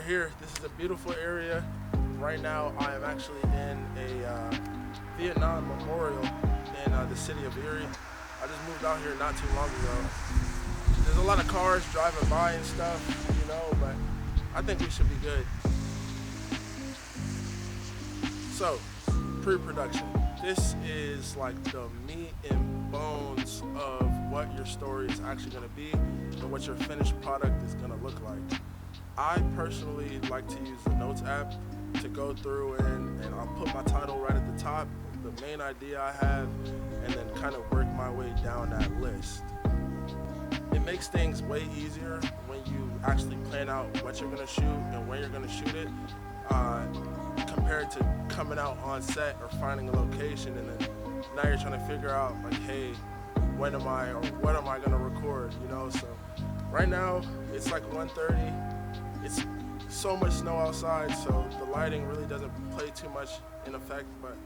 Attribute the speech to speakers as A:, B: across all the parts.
A: here. This is a beautiful area. Right now I am actually in a Vietnam memorial in the city of Erie. I just moved out here not too long ago. There's a lot of cars driving by and stuff, but I think we should be good. So, pre-production. This is like the meat and bones of what your story is actually going to be and what your finished product is going to look like. I personally like to use the Notes app to go through and I'll put my title right at the top, the main idea I have, and then kind of work my way down that list. It makes things way easier when you actually plan out what you're going to shoot and when you're going to shoot it, compared to coming out on set or finding a location and then now you're trying to figure out like, hey, when am I or what am I going to record, So right now it's like 1:30. It's so much snow outside, so the lighting really doesn't play too much in effect, but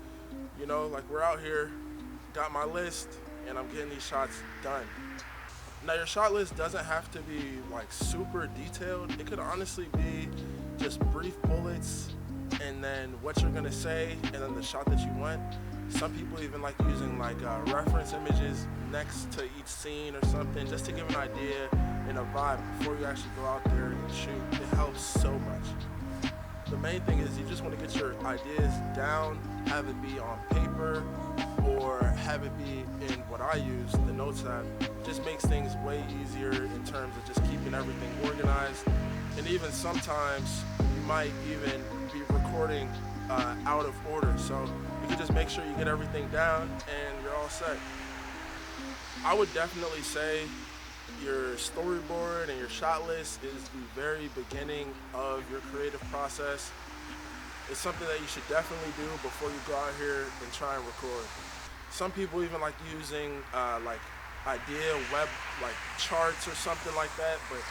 A: like we're out here, got my list, and I'm getting these shots done. Now your shot list doesn't have to be like super detailed. It could honestly be just brief bullets and then what you're gonna say and then the shot that you want. Some people even like using like reference images next to each scene or something just to give an idea and a vibe before you actually go out there and shoot. It helps so much. The main thing is you just want to get your ideas down, have it be on paper or have it be in what I use, the Notes app. Just makes things way easier in terms of just keeping everything organized. And even sometimes you might even be recording out of order. So you can just make sure you get everything down and you're all set. I would definitely say your storyboard and your shot list is the very beginning of your creative process. It's something that you should definitely do before you go out here and try and record. Some people even like using like idea web like charts or something like that, but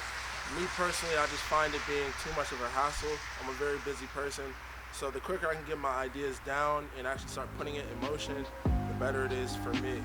A: me personally, I just find it being too much of a hassle. I'm a very busy person, so the quicker I can get my ideas down and actually start putting it in motion, the better it is for me.